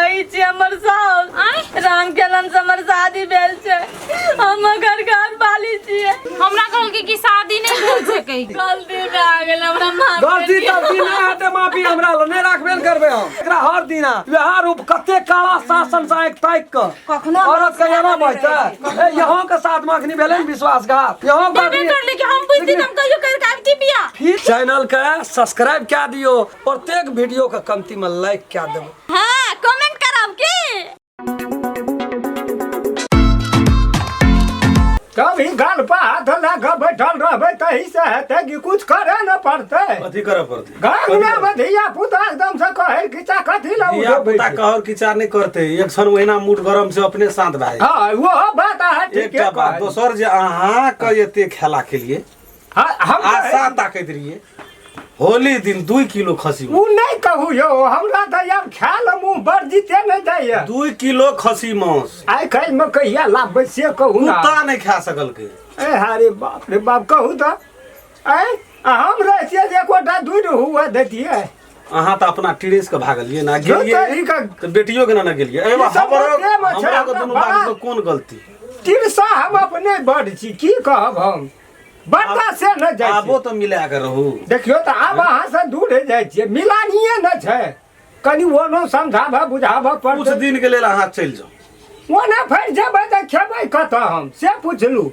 आई छी हमर साउस राम के नाम से हमर शादी भेल छै हम घर बाली छिए हमरा कहल की शादी नहीं भेल छै कहि गलती में आ गेल हमरा माफ गलती तलती नहीं हटे माफी हमरा नहीं राखबे करबे हम एकरा हर दिना व्यवहार रूप कते काला शासन से एक ताक के कखनो औरत के एना बचते यहां के साथ में अखनी भेले विश्वासघात यहां देबे कर ले कि हम बुझती हम कहियो कर काटती पिया फिर चैनल के सब्सक्राइब क्या दियो प्रत्येक वीडियो के कमती में लाइक क्या देबो हां कमेंट कराब की कभी गाल पर हाथ लगा बैठल रहबे तही से हेते कि कुछ करे न पड़ते कथी करे पड़ते घर में बधिया पुता एकदम से कहे खिचा कथी ला या पुता कहर किचा नहीं करते एक सन महीना मूड गरम से अपने शांत भाई हां वो बात है ठीक एकटा बात दोसर जे अहाँ के एते खेला के लिए हम आशा ताकत रहिए होली दिन 2 किलो खसी उ नहीं कहू यो हमरा त अब ख्याल मुंह बर जीते नहीं जाइए 2 किलो खसी मांस आई कल में कहिया लाभ से कहू ना कुत्ता नहीं खा सकल के ए हारे बाप रे बाप कहू त ए हम रहतिए जे कोटा दूध हुआ देतिए अहाँ त अपना टिरेस के भागलिए ना गेलिए त बेटियों के ना गेलिए एबा हमरा के दुनु बात में कोन गलती तिरसा हम अपने बड़ छी की कहब हम बड़का से न जाय आबो त मिला के रहू देखियो त आब अहाँ से दूर रह जाय छियै मिलानिए न छै कनी ओनो समझाबा बुझाबा पर कुछ दिन के लेल अहाँ चल जाओ ओना फैर जेबै त खेबै कत हम से पुछलू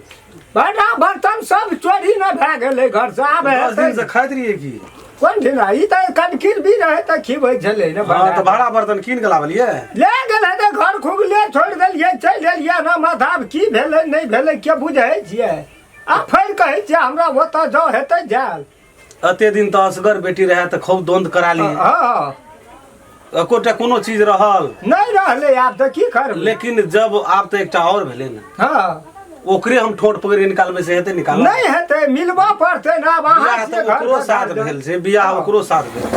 बड़ा बर्तन सब चोरी न भए गेलै घर से आब 10 दिन से खाइत रहिए की कोन दिन ई त कनकिल भी रहे त खिबै छलै न हां त भाड़ा बर्तन कीन के लावलिए ले गेलै त घर खुगले छोड़ देलिए चल देलिए न माथाब की भेलै नहीं भेलै के बुझै छियै आ फेर कहै छियै हमरा ओतऽ जाओ हेतै जाल अते दिन त असगर बेटी रहे त खूब द्वंद करा ली हां एकोटा कोनो चीज रहल नहीं रहले आब त की करब लेकिन जब आब त एकटा और भेले न हां ओकरे हम ठोट पकड़ निकालबे से हेते निकाल नहीं हेतै मिलबा पड़तै ना अब अहाँ बियाह त ओकरो साथ भेल छै बियाह ओकरो साथ भेल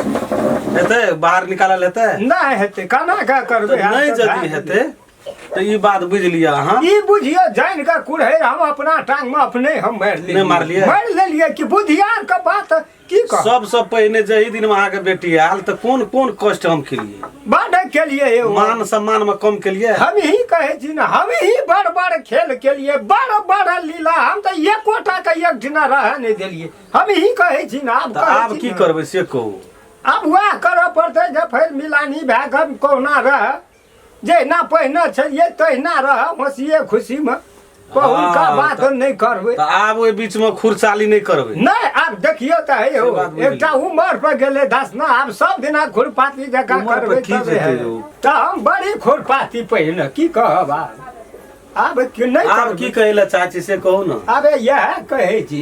हेतै बाहर निकालल हेतै नहीं हेतै केना का करबै नहीं जदी हेतै त ई बात बुझ लिया अहाँ ई बुझियो जान के कुड़ै हम अपना टांग में अपने हम मार लिए नहीं मार लिए मार लेलिए कि बुधियार के बात की कह सबसे पहले जही दिन में अहाँ के बेटी आयल त कोन कोन कष्ट हम केलिए बड़ केलिए मान सम्मान में कम केलिए हम ही कहै छी ना हम ही बड़ बड़ खेल केलिए बड़ बड़ लीला हम त एकोटा के एक दिना रह नहीं देलिए हम ही कहै छी ना आब की करबै से कहू अब वह करऽ पड़तै जे फेर मिलानी भए कऽ कहुना रह जे ना पहिने छलिए तहिना रह हंसिए खुशी में कहूँ का बात नहीं करबै त आब ओइ बीच में खुरचाली नहीं करबै नहीं अब देखियो त है हो एकटा उमर पर गेले 10 ना अब सब दिना खुरपाती जका करबै त हम बड़ी खुरपाती पहिने की कहब अब कि नहीं आब की कहैला चाची से कहू न अबे यह कहै छी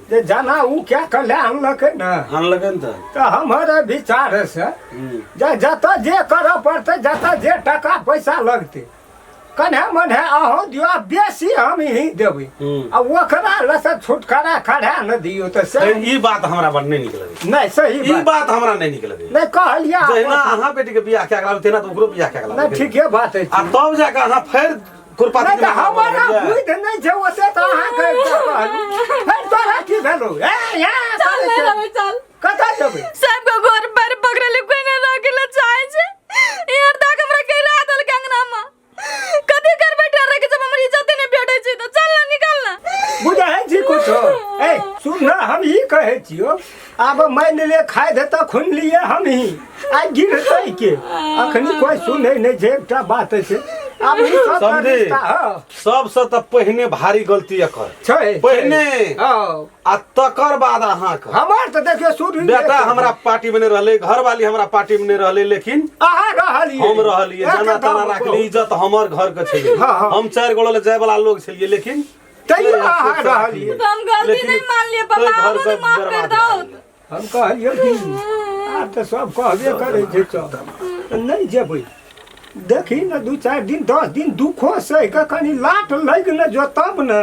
जे जना उ क्या कले अनलकै न अनलकै त हमर विचार से जत जे करऽ पड़तै जत जे टका पैसा लगतै कने मने अहो दियो बेसी हम ही देबै आ ओकरा लस छुटकारा खड़ा न दियो त से ई बात हमरा बड़ नहीं नीक लगै नहीं सही ई बात हमरा नहीं नीक लगै नहीं कहलिया जहिना अहाँ बेटी के बियाह क्या कराल तेना त ओकरो बियाह क्या कराल नहीं ठीके बात है आ तब जाके अहाँ फेर खुरपाती नहीं हमारा बुझ नहीं छै ओते त अहाँ कहलू फेर तोरा की भेलौ ए या चल ले रवि चल कतऽ जेबै सब को घर पर पकड़ले कोई न रखेला चाहे छै यार तक हमरा के रादल कंगना में कथि कर बैठा रे के जब हमर इज्जत नहीं भेटै छै त चल ना निकल ना बुझै छी कुछ ए सुन ना हम ही कहै छियो आब मान ले खाइ दे त खुन लिए हम ही आ गिरतै के अखनी कोई सुनै नहीं छै एकटा बात छै आब ई सब समझे सबसे त पहिने भारी गलती एकर छै पहिने हां आ तकर बाद अहाँ के हमार त देखियो सुन बेटा हमरा पार्टी में नहीं रहले घरवाली हमरा पार्टी में नहीं रहले लेकिन अहाँ रहलिए हम रहलिए जना तना राखली इज्जत हमर घर के छलिए हम 4 गोड़ ले जाय वाला लोग छलिए लेकिन तैयो अहाँ रहलिए हम गलती नहीं मान लिए पापा हमको माफ कर दो हम कहलिए कि आ त सब कहबे करै छै सब नहीं जेबै देखी न 2-4 दिन 10 दिन दुखो से कनी लाट लग न जो तब न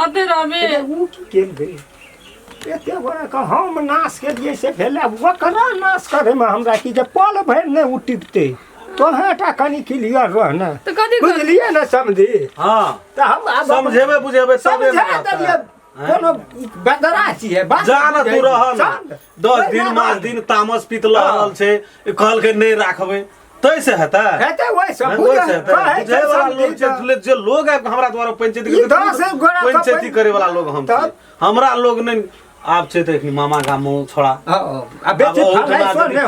अबे रवि उ की केल गए एते बड़ा का हम नाश के लिए से भेले ओकरा नाश करे में हमरा की जे पल भर ने उटिकते तो हटा कनी क्लियर रहना तो कथि बुझलिए न समझी हां त हम समझेबे बुझेबे तबे समझा कोनो बदरा छिए बात जान तू रहल 10 दिन 5 दिन तामस पीत रहल छै कहल के नहीं राखबे तैसे हेता हेते वही सब वैसे हेता बुझे वाला लोग जे लोग है हमरा द्वारा पंचायती ई 10 गोरा का पंचायती करे वाला लोग हम तब? हमरा लोग नहीं आप छै त मामा गाम छोड़ा आ बेटी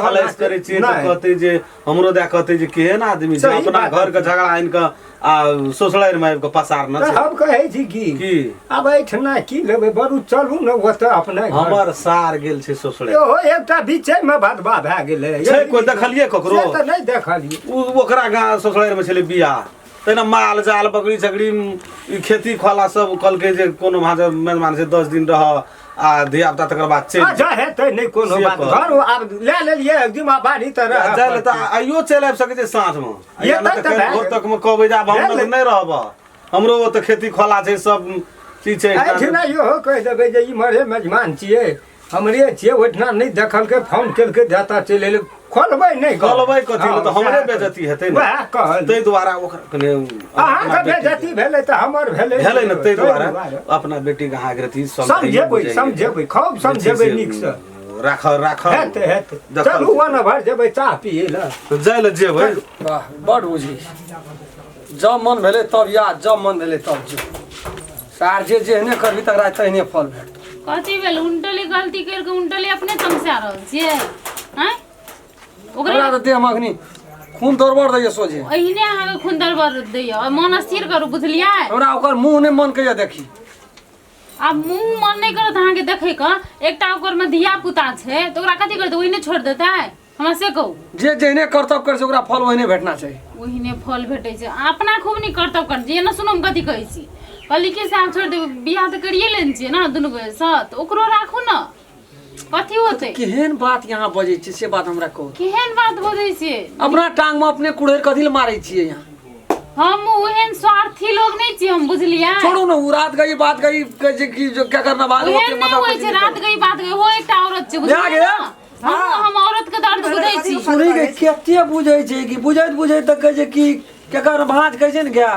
फलाइस करे छियै त कहते जे हमरो दे कहते जे केहन आदमी जे सही अपना बात घर के झगड़ा आइन के आ सोसलैर में आबि के पसार न छै हम कहै छी की अब एठना की लेबै बरू चलू न ओत अपने घर हमर सार गेल छै सोसलैर ओहो एकटा बीचे में भदबा भए गेलै छै कोई देखलिए ककरो से त नहीं देखलिए ओकरा गाँव सोसलैर में छलै बियाह तेना माल जाल बकरी छकड़ी ई खेती खोला सब कहलकै जे कोनो भाज मेहमान से 10 दिन रह आ धिया पुता तकर बाद चल जा हेतै नहीं कोनो बात घर आब ले लेलिए जिम्मेवारी त रह जाय ले त आइयो चल आबि सकै छै साँझ में ये या त भोर तक में कहबै जे आब हम लग नहीं रहब हमरो त खेती खोला छै सब चीज छै एठना इहो कहि देबै जे इमहरे मेजमान छियै हमरे छियै ओठना नहीं देखलकै फोन केलकै देता चलि एलै खोलबै नहीं कहबै कथी ले त हमरे बेइज्जती हेतै ने वएह कहल तै द्वारा ओकरा कने अहाँ के बेइज्जती भेलै त हमर भेलै भेलै न तै द्वारा अपना बेटी के हागरती समझेबै खूब समझेबै नीक से राख हेतै चलू वन भर जेबै चाह पिए ल जाय ले जेबै वाह बड़ बुझी जब मन भेले तब याद जब मन भेले तब जो सार जे जेहने करबी तकरा तहने फल भेट कथी भेल उल्टली गलती करके उल्टली अपने तमसा रहल छियै हैं ओकरा हमरा त देह अखनी खून दरबड़ दैय सोझे एहने अहाँके खून दरबर दैय मन स्थिर करू बुझलियै हमरा ओकर मुंह ने मन कहिया देखी आब मुंह मन नहीं करत अहाँके देखे क एकटा ओकर में धिया पुता छै त ओकरा कथी करतै ओहिने छोड़ देतै हमरा से कहू जे जेहने कर्तव्य करे छै ओकरा फल ओहने भेटना चाही ओहिने फल भेटै छै अपना खूब नहीं कर्तव्य कर जे न सुनम कथी कहै छी कहली के साथ छोड़ दे बियाह त करिए लेन छियै न दुनू के साथ ओकरो राखू न कथी होतै केहन बात यहाँ बजै छै से बात हमरा कहू केहन बात बजै छियै अपना टांग में अपने कुड़ेर कथी ल मारै छियै यहाँ हम ओहन स्वार्थी लोग नहीं छी हम बुझलियै छोड़ू न उ रात गई बात गई जे की जो क्या करना बात ओहन नहीं होय छै रात गई बात गई हो एकटा औरत छै बुझलियै हम औरत के दर्द बुझै छी सुनी के केते बुझै छै कि बुझैत बुझैत तक कहै छै कि केकर भांज कहै छै ने क्या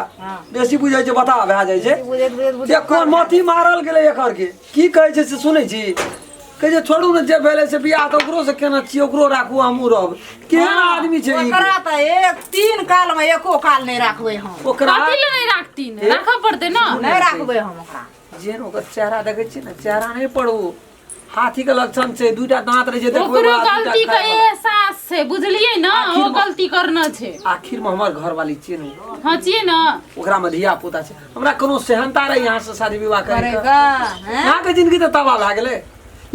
बेसी बुझै छै बता भए जाइ छै ये कोन मथी मारल गेलै एकर के की कहै छै से सुनै छी कहै छै छोड़ू ने जे भेलै से बियाह त ओकरो से केना छी ओकरो राखू हमहू रहब केहन आदमी छै ई ओकरा त एक 3 काल में एको काल नहीं राखबै हम ओकरा कथी ले नहीं राखती ने राखऽ पड़तै न नहीं राखबै हम ओकरा जेन ओकर चेहरा देखै छी ने चेहरा नहीं पड़ू हाथी के लक्षण छै दुइटा दांत रहे छै देखबै ओकरो गलती के एहसास छै बुझलियै न ओ गलती करना छै आखिर में हमर घर वाली छियै ने हां छियै न ओकरा में धिया पुता छै हमरा कोनो सेहनता रहे यहाँ से शादी विवाह करे के करेगा हैं यहाँ के जिंदगी तो तबाह भए गेलै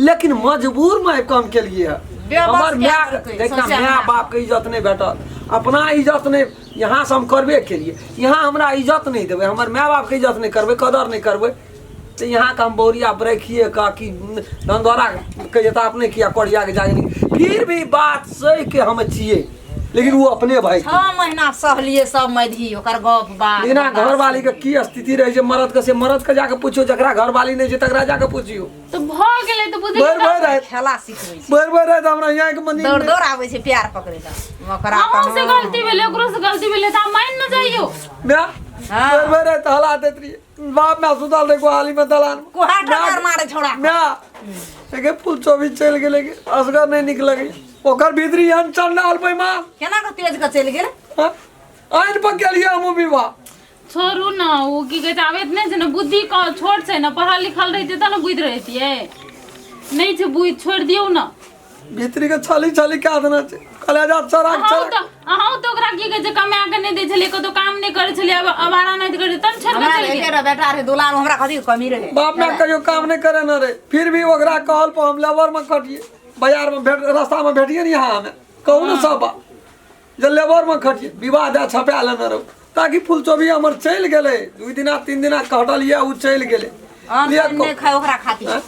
लेकिन मजबूर में कम केलिए हमर माय बाप के इज्जत नहीं भेटल अपना इज्जत नहीं यहाँ से हम करबे केलिए यहाँ हमरा इज्जत नहीं देबै हमर माय बाप के इज्जत नहीं करबै कदर नहीं करबै तो यहाँ का हम बोरिया ब्रेखिए का कि धंधौरा के जता अपने किया कोड़िया के जागे फिर भी बात सही के हम छिए लेकिन वो अपने भाई 6 महीना सहलिए सब मधी ओकर गप बात बिना घर वाली के की स्थिति रहे छै मर्द के से मर्द के जाके पूछियो जकरा घर वाली नहीं छै तकरा जाके पूछियो तो भ गेलै तो बुझलियै बर बर रहे खेला सिखबै छै बर बर रहे त हमरा यहाँ के मंदिर दौड़ दौड़ आबै छै प्यार पकड़े ला ओकरा हमहू से गलती भेलै ओकरो से गलती भेलै त मान न जाइयो म्या बर बर रहे त हला देत रही बाप में सुतल रहे गोहाली में दलान कोहा टकर मारे छोड़ा म्या एके फूल चोबी चल गेले के असगर नहीं निकल गई ओकर भीतरी हम चंडाल पे मां केना के तेज के चल गेल आइन पर गेलिए हम विवाह छोड़ू न वो की कहै छै आब एतने छै न बुद्धि का छोट छै न पढ़ल लिखल रहिते त न बुझ रहितियै नहीं छै बुझ छोड़ दियौ न भीतरी के छली छली का देना छै कलेजा चराक चराक अहाँ तो ओकरा की कहै छै कमा के नहीं दै छलियै कतो काम नहीं करै छलियै अबारा नहीं करै तब छोड़ के हमरा चल एके गेल रे बेटा रे दुलान हमरा कथी कमी रहे बाप में कहियो काम नहीं करे न रे फिर भी ओकरा कहल पर हम लेबर में कटिए बाजार में भेट रास्ता में भेटिए न यहाँ हमें कहू न सब जे लेबर में खटिए विवाह दे छपा लेने रहो ताकि फूल चोबी हमर चल गेले 2 दिना 3 दिना कहटलिए उ चल गेले नहीं खाए ओकरा खातिर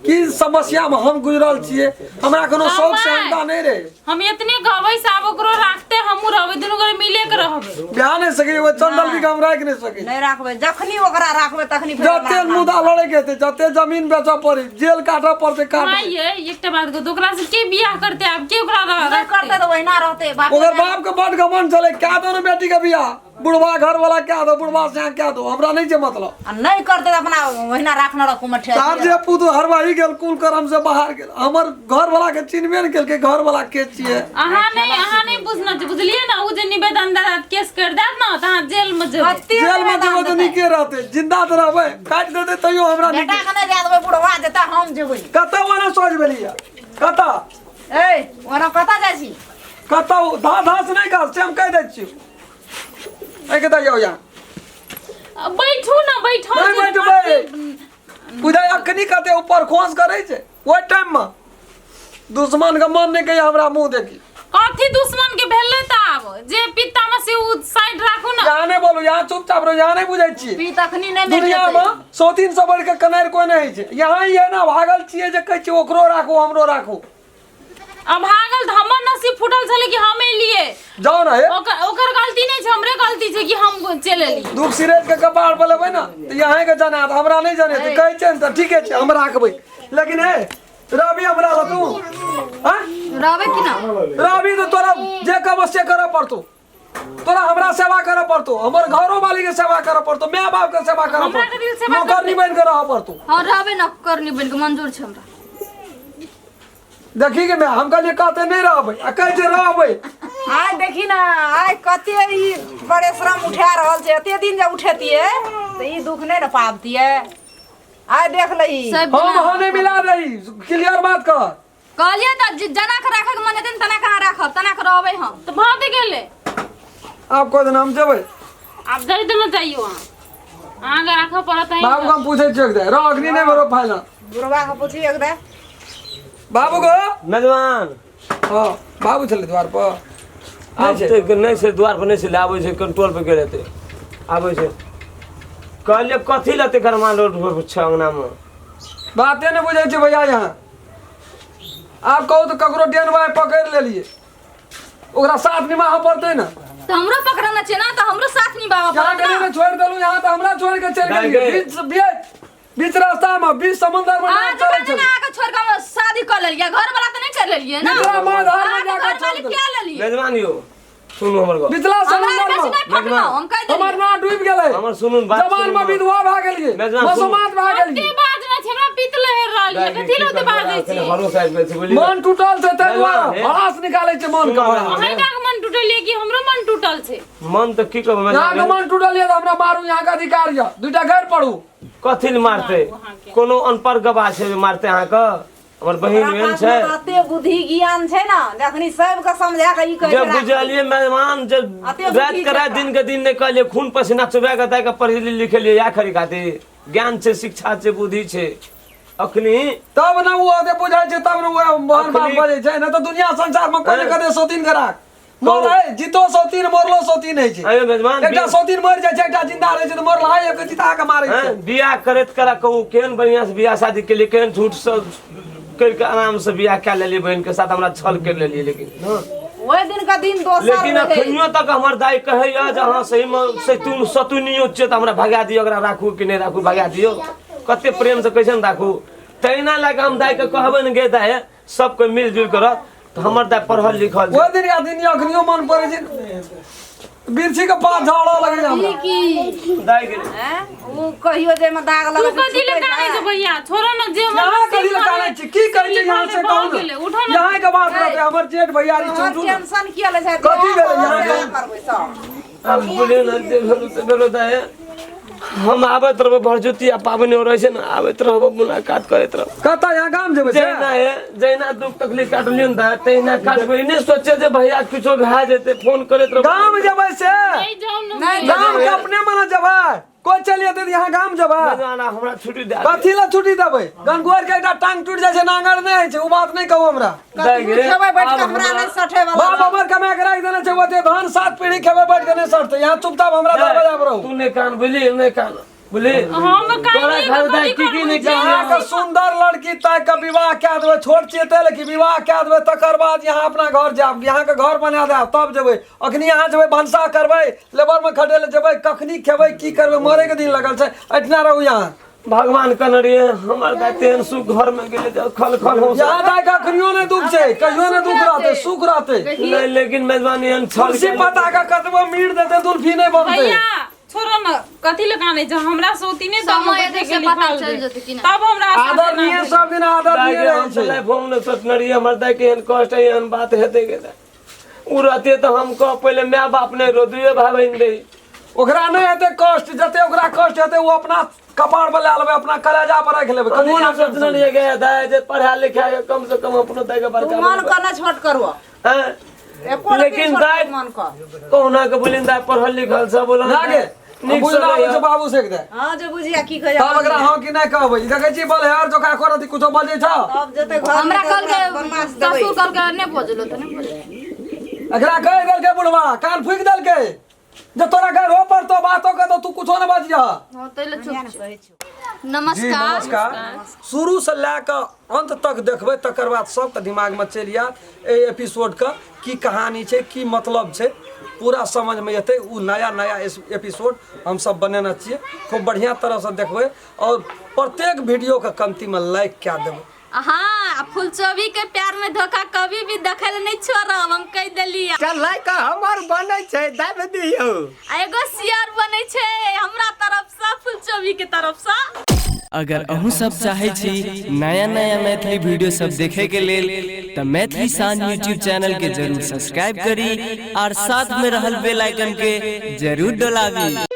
की समस्या में हम गुजरल छिए हमरा कोनो शौक सेहनता नहीं रे हम इतने कहबै साब ओकरो राखते हमहू रहबै दुनू गोरे मिले के रहबै ब्याह नहीं सके वो चंदल भी हम राख नहीं सके नहीं राखबै जखनी ओकरा राखबै तखनी जते मुदा लड़े के थे जते जमीन बेचा पड़ी जेल काटा पड़ते काट ये एकटा बात को ओकरा से के बियाह करते आब के ओकरा करते तो वहिना रहते ओकर बाप के बड़ घमंड चले क्या दोनों बेटी के बियाह बुढ़वा घर वाला क्या दो, बुढ़वा से यहाँ क्या दो, हमरा नहीं छै मतलब। आ नहीं करते तो अपना वहीना राखना रखू में ठेक तार जे पुत हरवाही गेल कुल करम से बाहर गेल, हमर घर वाला के चिन्हबे नहीं केलकै, घर वाला के छियै। अहाँ नहीं बुझना छै, बुझलिए ना, उ जे निवेदन देत केस कर देत ना त अहाँ जेल में जेबै। जेल में जेबै तो नीके रहते, जिंदा तो रहबै, काट देते तैयो हमरा नीके। बेटा के नहीं दे देबै, बुढ़वा देता हम जेबै। कतौ वाला सोच भेलिए, कतौ ए ओना कता जाइ छी? कतौ धास नहीं गाछ से हम कह दै छी। ए के जाओ यहाँ, बैठू ना, बैठो। नहीं बैठबै, बुझाय अखनी कते ऊपर खोस करे छै, ओइ टाइम में दुश्मन के मन नहीं कहिए हमरा मुंह देखी। कथी दुश्मन के भेलै त आब जे पिता में से उ साइड राखू ना। यहाँ नहीं बोलू, यहाँ चुपचाप रहो, यहाँ नहीं बुझै छी। पी तखनी नहीं दुनिया में 100-3 से बढ़ के कनार कोई नहीं छै। यहाँ ही है ना भागल छिए जे कहै छी ओकरो राखू हमरो राखू। अब भागल त हमर नसीब फूटल छले कि हमे लिए। जाओ ना हे, ओकर गलती नहीं छै, हमरे गलती छै कि हम चले लिए। दुख सिरेज के कपार पर लेबै ना तो यहाँ के जाना, हमरा नहीं जाने तो कहै छै त ठीके छै हम राखबै। लेकिन हे रवि हमरा तू हां रहबे कि ना? रवि तो तोरा जे अवश्य करे पड़तो, तोरा हमरा सेवा करे पड़तो, हमर घरो वाली के सेवा करे पड़तो, माय बाप के सेवा करे हमरा के दिल पड़तो, सेवा नौकरनी बन के रह पड़तो। हां रहबे ना, करनी बन के मंजूर छै हमरा। देखी के मैं हम कहलिए कहते नहीं रहबै, आ कहै छै रहबै। आय देखी ना, आय कते ई बड़े श्रम उठा रहल छै, एते दिन जे उठेतिए तो ई दुख नहीं न पावतिए। आय देख लही सब हम हने मिला रही, क्लियर बात कर। कहलिए त जना के राखे के मन हेतै तना के राखब, तना के रहबै हम। तो भाग गेले। आप कोई दिन हम जेबै, आप जाई तो न जाइयो अहाँ के राखऽ पड़त है। बाबू हम पूछे छियै दे रो अग्नि नहीं भरो फाइनल। बुढ़वा के पूछिए एक दे। बाबू को मेजबान हां बाबू चले द्वार पर आब तो नहीं से द्वार पर नहीं से आबै छै, कंट्रोल पे गेले ते आबै छै। कहलिए कथी लते गरमा रोड छ अंगना में बाते नहीं बुझे छै भैया। यहाँ आप कहू तो ककरो डेन भाई पकड़ लेलिए, ओकरा साथ निभाह पड़ते ना। त हमरो पकड़ना छै ना, त हमरो साथ निभाव यहाँ पड़त कहीं ना। में छोड़ देलू, यहाँ तो हमरा छोड़ के चल नहीं गेलिए गए। बीच रास्ता में, बीच समंदर में आज चल कहने चल। ना आके छोड़ के हम शादी कर लेलिए, घर वाला त नहीं कर लेलिए ना। बिचला माँ धार में आके जाकर घर वाली छोड़ दे। क्या लेलिए? मेजबान यो सुनु हमर गप, बिचला हमरा समंदर बेसी में नहीं पकड़ो, हम कह हमर देलिए। ना डूब गेलै, हमर सुनु बात जवान में विधवा भए गेलिए, मेजबान मसुमात भए कते गेलिए, बाज ना छै, हमरा पित लहर रहल है, कथी लते बाजै छी? हरो साइड में छै बोली मन टूटल छै तै दुआरे मेजबान, हलास निकालै छै मन का। अहीं का मन टूटल है कि हमरो मन टूटल छै? मन तो की कहब यहाँ के मेजबान, मन टूटल ये तो हमरा मारू, यहाँ का अधिकार ये, दूटा घर पढ़ू। कथी ल मारते? कोनो अनपढ़ गवाह छै जे मारते अहाँ के? हमर बहिन बहन छै, एते बुद्धि ज्ञान छै ना, जखनी सबके समझा के ई कहै जब बुझलिए मेहमान जब अते रात बुद्धि के रात छै। दिन के दिन नहीं कहलिए, खून पसीना चुबा के ताके पढ़े लिखलिए या खरी खातिर ज्ञान छै, शिक्षा छै, बुद्धि छै। अखनी तब ना वो आदे बुझाय छै, तब ना वो बहन बाप अखनी- बजे छै, ना तो दुनिया संसार में कोने हैं? कदे सौतीन करा मोर है, जीतो सौतीन मरलो सौतीन है छै। आयो मेजबान एकटा सौतीन मर जाय छै, एकटा जिंदा रहे छै, तो मरला है एक जिता के मारे छै। बियाह करत करा कहू केहन बढ़िया से बियाह शादी के लिए, केहन झूठ सब करके आराम से बियाह कर लेलिए, बहन के साथ हमरा छल कर लेलिए। लेकिन हाँ, ओए दिन का दिन दोसर लेकिन रहे। अखनियो तक हमर दाई कहैया जे अहाँ सही में सैतून सतुनियो छै, तो हमरा भगा दियो, ओकरा राखू कि नहीं राखू, भगा दियो। कते प्रेम से कैसे राखू, तहिना लागे हम दाई के कहबे न गे दाई सब कोई मिलजुल कर, तो हमर दाई पढ़ल लिखल वो दिन या दिन अखनियो मन पड़े छै, बिरछी के पास झाड़ा लगे हमरा। दाई के हैं? उ कहियो जे में दाग तू लगे कथी ले काने छै भैया? छोड़ो न जे मन यहाँ कथी नसीब लगाने में छी, की कहै छै यहाँ से भऽ कहू गेलै, ना। उठो न। यहाँ के बात रहते हमर जेठ भैयारी छुटू ना। टेंशन किया ले छै? कथी भेलै यहाँ के? करबै सब। अब बोले न जे भेलो से भेलो दाई, हम आबत रहबो भरजुती आ पाबनि रहे छै न, आबत रहबो मुलाकात करैत रहबो। कता यहाँ गाम जेबै से? जहिना है जहिना दुख तकलीफ काटलियौ न दाई, तहिना काटबै। नहीं सोचे जे भैया कुछो भए जेतै, फोन करैत रहबो। गाम जेबै से? नहीं जाऊ न। गाम के अपने मने जेबै, कोई चलिए दे यहाँ गाम जेबै। मेजबाना हमरा छुट्टी दे कथी ला छुट्टी देबै? गनगोर के एकटा टांग टूट जाय छै, नांगर नहीं होइ छै, उ बात नहीं कहू हमरा। दाई गे, खेबै बैठ के हमरा नहीं सठे वाला। बाप हमर कमा के राख देने छै, ओते धान 7 पीढ़ी खेबै बैठ के नहीं सड़ते। यहाँ चुपचाप हमरा दरवाजा पर रहू। तू नहीं कान बोली, नहीं कान बोली। हम कान तोरा नहीं घर दाई कथी की नहीं करबै? यहाँ के सुंदर लड़की तय के विवाह कए देबै, छोट छियै तै लेकिन विवाह कए देबै, तकर बाद यहाँ अपना घर जायब, यहाँ के घर बना देब, तब जेबै। अखनी यहाँ जेबै भनसा करबै, लेबर में खटे ले जेबै, कखनी खेबै की करबै, मरे के दिन लगल छै, एठना रहू यहाँ। भगवान कनरिए हमर दाय तेहन सुख घर में गेले खल खल हो यहाँ दाय का कहियो नहीं दुख छै, कहियो नहीं दुख रहते, सुख रहते। नहीं लेकिन मेजबानी एहन छल तुलसी पता का कतबो मीट देते दुल्फी नहीं बनते। भैया छोड़ो न, कथी लगा नहीं जा हमरा सोती ने समय देख के पता चल जते कि ना। तब हमरा आदर नहीं सब दिन आदर नहीं रहे छै। फोन में सोचनरी हमर दाय के एहन कष्ट है एहन बात हेते गेले उ रहते तो हम कह पहले माय बाप ने रोदुए भाई बहन रही ओकरा नहीं हेते कष्ट, जते ओकरा कष्ट हेते वो अपना कपाड़ पर ला लेबे, अपना कलेजा पर रख लेबे। कभी ना सोचनरी गया दाय जे पढ़ा लिखा है कम से कम अपनो दाय के तू बड़का मन करना छोट करो हैं लेकिन दाय मन कर कोना के बोलिन दाय पढ़ल लिखल सब बोलन लागे बुझना आबै छै बाबू से दे। हां जो बुझिया की कह तब एकरा हां कि नहीं कहबै, देखै छी बोले यार जोका करत कुछो बजै छ। अब जते घर हमरा में कल के बदमाश देबै ससुर कल के नहीं बजलो तो नहीं बजलो। एकरा कह देल के बुढ़वा कान फूक देल के जे तोरा घर हो पर तो बातो के तो तू कुछो न बजिया। हां तैले चुप कहै छी। जी नमस्कार। नमस्कार। शुरू से लेकर अंत तक देखबै तकर बाद सबके दिमाग में चलि आयत ए एपिसोड का की कहानी छै, की मतलब छै, पूरा समझ में एतै। उ नया नया एपिसोड हम सब बनेना चाहिए, खूब बढ़िया तरह से देखबै और प्रत्येक वीडियो के कमती में लाइक क्या देबै। हाँ फुलचोभी के प्यार में धोखा कभी भी दखल नहीं छोड़ब, हम कह देलिए। चल का हमर बनै छै दाब दियौ। एगो शेयर बनै छै हमरा तरफ से, फुलचोभी के तरफ से। अगर अहूँ सब चाहे छी नया नया मैथिली वीडियो सब देखे के लेल तो मैथिली साँझ यूट्यूब चैनल के जरूर सब्सक्राइब करी और साथ में रहल बेल आइकन के जरूर दबावी।